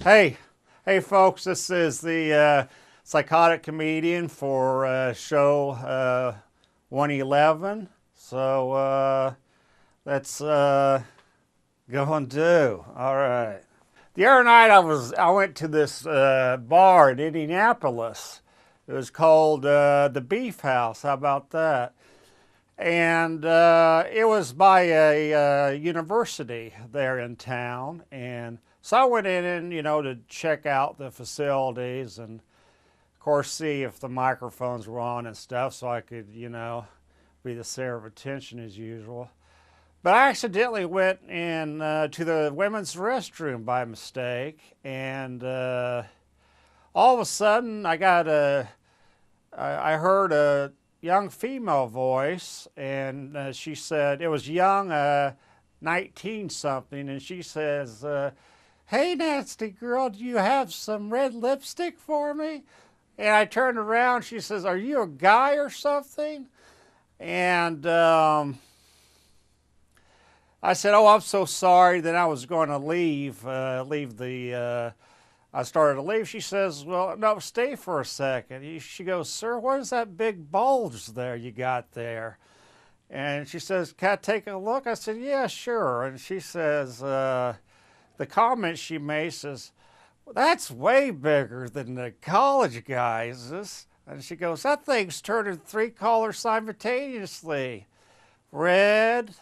Hey, hey folks, this is the Psychotic comedian for show 111. So let's go and do. All right. The other night I went to this bar in Indianapolis. It was called the Beef House. How about that? And it was by a university there in town, and so I went in and to check out the facilities and of course see if the microphones were on and stuff, so I could be the center of attention as usual. But I accidentally went in to the women's restroom by mistake, and all of a sudden I heard a young female voice, and she said, it was young, 19 something, and she says, "Hey, nasty girl, do you have some red lipstick for me?" And I turned around, she says, "Are you a guy or something?" And I said, "Oh, I'm so sorry." Then I was going to leave I started to leave. She says, "Well, no, stay for a second." She goes, "Sir, what is that big bulge there you got there?" And she says, "Can I take a look?" I said, "Yeah, sure." And she says, the comment she made says, "Well, that's way bigger than the college guys'." And she goes, "That thing's turning 3 colors simultaneously. Red,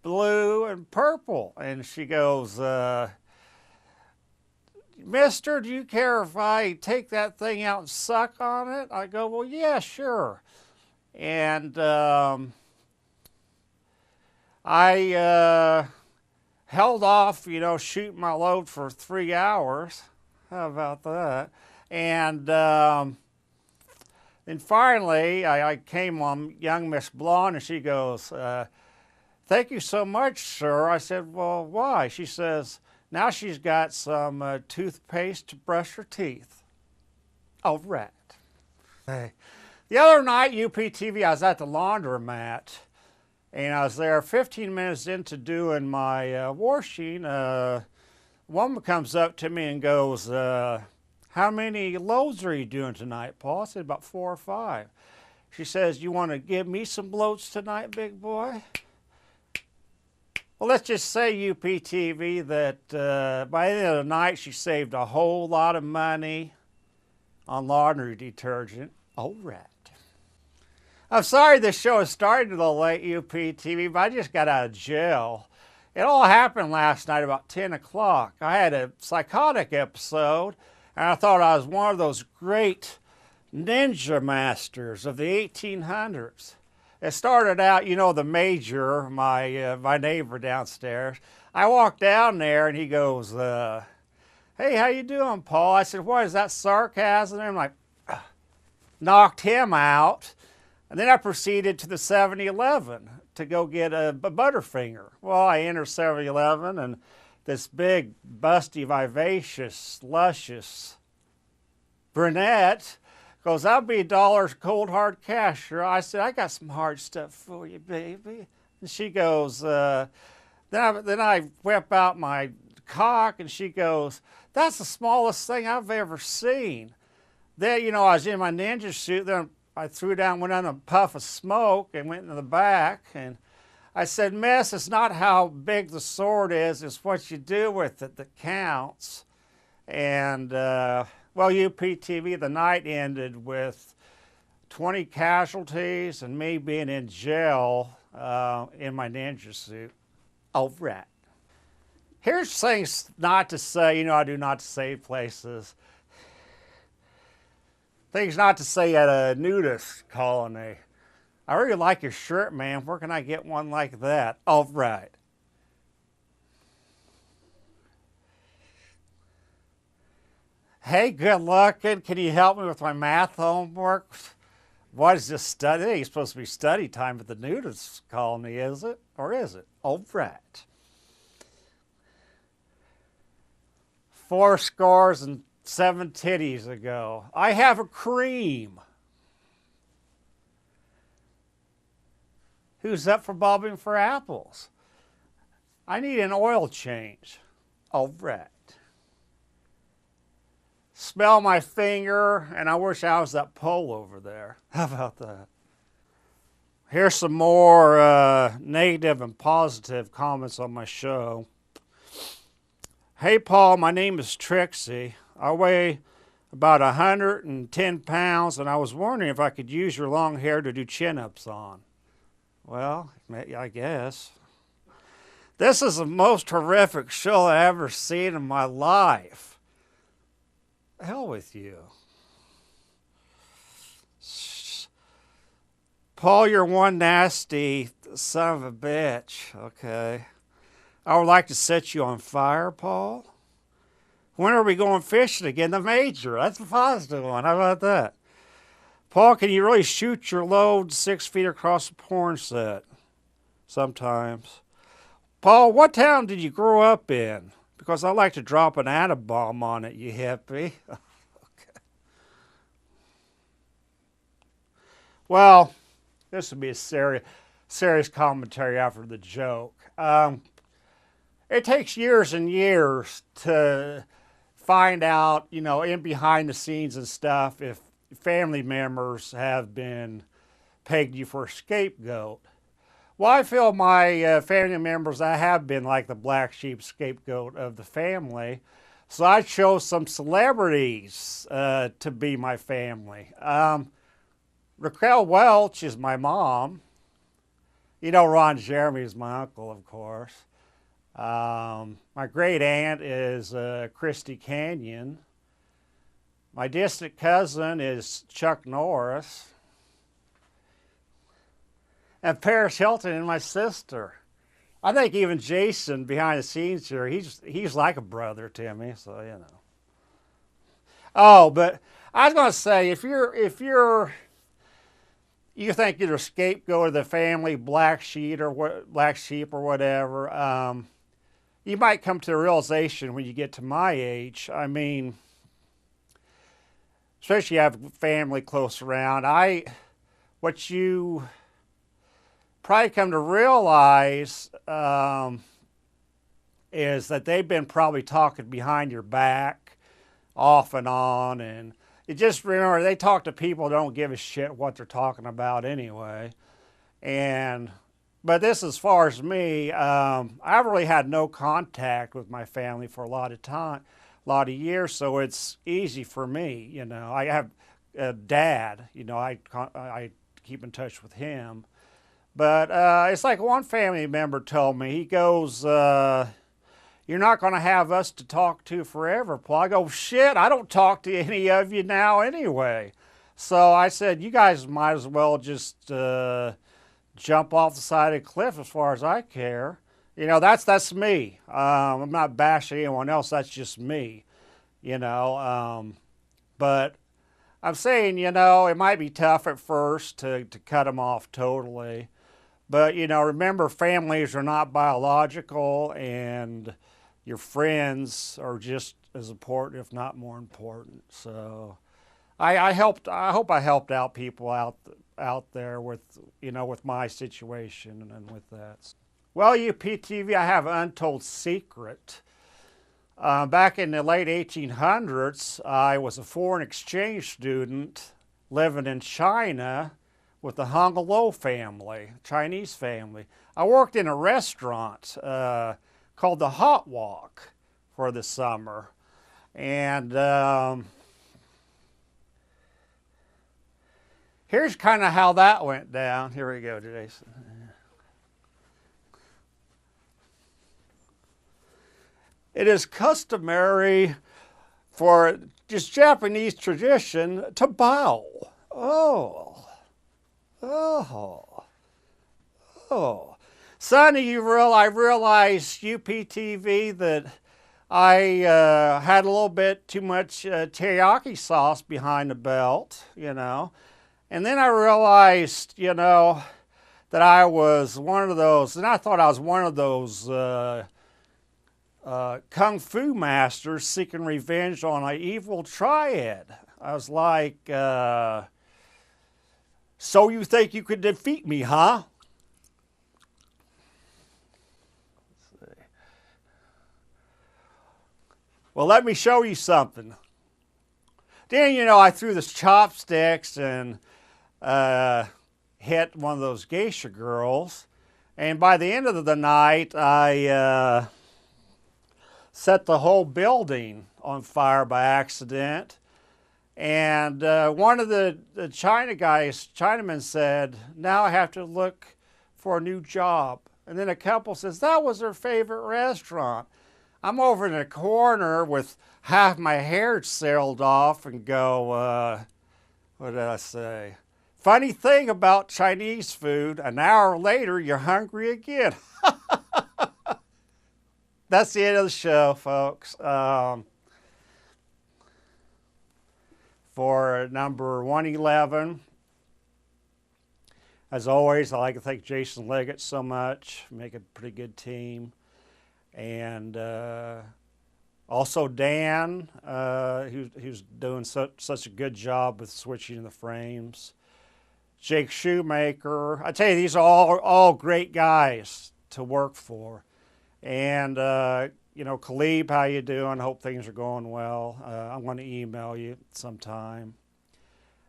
blue, and purple." And she goes, "Mister, do you care if I take that thing out and suck on it?" I go, "Well, yeah, sure." And I held off, shooting my load for 3 hours. How about that? And then finally, I came on young Miss Blonde, and she goes, "Thank you so much, sir." I said, "Well, why?" She says, now she's got some toothpaste to brush her teeth. All right. Hey. The other night, UPTV, I was at the laundromat, and I was there 15 minutes into doing my washing. A woman comes up to me and goes, "How many loads are you doing tonight, Paul?" I said, "About 4 or 5. She says, "You want to give me some loads tonight, big boy?" Well, let's just say, UPTV, that by the end of the night, she saved a whole lot of money on laundry detergent. All right. I'm sorry this show is starting a little late, UPTV, but I just got out of jail. It all happened last night about 10 o'clock. I had a Psychotic episode, and I thought I was one of those great ninja masters of the 1800s. It started out, the major, my neighbor downstairs. I walked down there, and he goes, "Hey, how you doing, Paul?" I said, "What, is that sarcasm?" And I'm like, knocked him out. And then I proceeded to the 7-Eleven to go get a Butterfinger. Well, I enter 7-Eleven, and this big, busty, vivacious, luscious brunette goes, "That'll be $1 cold hard cash, sir." I said, "I got some hard stuff for you, baby." And she goes, then I whip out my cock, and she goes, "That's the smallest thing I've ever seen." Then, I was in my ninja suit. Then I threw down, went on a puff of smoke, and went into the back. And I said, "Miss, it's not how big the sword is, it's what you do with it that counts." And well, UPTV, the night ended with 20 casualties and me being in jail in my ninja suit. All right. Here's things not to say. I do not say places. Things not to say at a Nudist Colony. "I really like your shirt, man. Where can I get one like that?" All right. "Hey, good looking. Can you help me with my math homework?" What is this study? It ain't supposed to be study time at the Nudist Colony, is it? Or is it? All right. 4 scores and 7 titties ago. I have a cream. Who's up for bobbing for apples? I need an oil change. All right. smell my finger, and I wish I was that pole over there. How about that? Here's some more negative and positive comments on my show. Hey, Paul, my name is Trixie. I weigh about 110 pounds, and I was wondering if I could use your long hair to do chin-ups on. Well, I guess. This is the most horrific show I ever seen in my life. Hell with you. Paul, you're one nasty son of a bitch. Okay. I would like to set you on fire, Paul. When are we going fishing again? The major. That's a positive one. How about that? Paul, can you really shoot your load 6 feet across a porn set? Sometimes. Paul, what town did you grow up in? Because I like to drop an atom bomb on it, you hippie. Okay. Well, this would be a serious commentary after the joke. It takes years and years to find out, you know, in behind the scenes and stuff, if family members have been pegged you for a scapegoat. Well, I feel my family members, I have been like the black sheep scapegoat of the family. So I chose some celebrities to be my family. Raquel Welch is my mom. You know, Ron Jeremy is my uncle, of course. My great aunt is Christy Canyon. My distant cousin is Chuck Norris. And Paris Hilton and my sister. I think even Jason behind the scenes here, he's like a brother to me, so you know. Oh, but I was going to say, if you think you're a scapegoat of the family, black sheep or whatever, you might come to the realization when you get to my age. I mean, especially you have family close around. What you probably come to realize is that they've been probably talking behind your back off and on, and you just remember they talk to people who don't give a shit what they're talking about anyway. But this, as far as me, I've really had no contact with my family for a lot of years, so it's easy for me. You know, I have a dad. You know, I keep in touch with him. But it's like one family member told me, he goes, you're not going to have us to talk to forever, Paul. I go, shit, I don't talk to any of you now anyway. So I said, you guys might as well just jump off the side of the cliff as far as I care. You know, that's me. I'm not bashing anyone else. That's just me, you know. But I'm saying, you know, it might be tough at first to cut them off totally. But, you know, remember, families are not biological, and your friends are just as important, if not more important. So I hope I helped out people out there with, you know, with my situation and with that. Well, UPTV, I have an untold secret. Back in the late 1800s, I was a foreign exchange student living in China with the Honglo family, Chinese family. I worked in a restaurant called the Hot Walk for the summer. And here's kind of how that went down. Here we go, Jason. It is customary for just Japanese tradition to bow. Oh. Sonny, I realized, UPTV, that I had a little bit too much teriyaki sauce behind the belt, you know. And then I realized, you know, that I was one of those, and I thought I was one of those kung fu masters seeking revenge on an evil triad. I was like, so you think you could defeat me, huh? Let's see. Well, let me show you something. Then, you know, I threw the chopsticks and hit one of those geisha girls. And by the end of the night, I set the whole building on fire by accident. And one of the Chinamen said, now I have to look for a new job. And then a couple says, that was their favorite restaurant. I'm over in a corner with half my hair sailed off and go, what did I say? Funny thing about Chinese food, an hour later, you're hungry again. That's the end of the show, folks. For number 111, as always, I like to thank Jason Leggett so much. Make a pretty good team. And also Dan, who's doing such a good job with switching the frames. Jake Shoemaker. I tell you, these are all great guys to work for. And, you know, Khalib, how you doing? Hope things are going well. I'm going to email you sometime.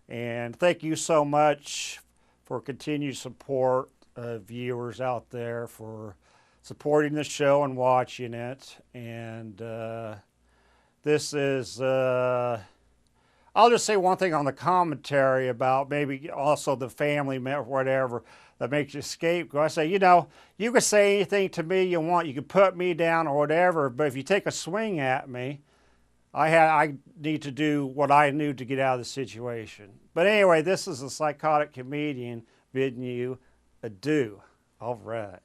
And thank you so much for continued support of viewers out there, for supporting the show and watching it. And this is, I'll just say one thing on the commentary about maybe also the family or whatever that makes you scapegoat. I say, you know, you can say anything to me you want. You can put me down or whatever, but if you take a swing at me, I need to do what I knew to get out of the situation. But anyway, this is a Psychotic Comedian bidding you adieu. All right.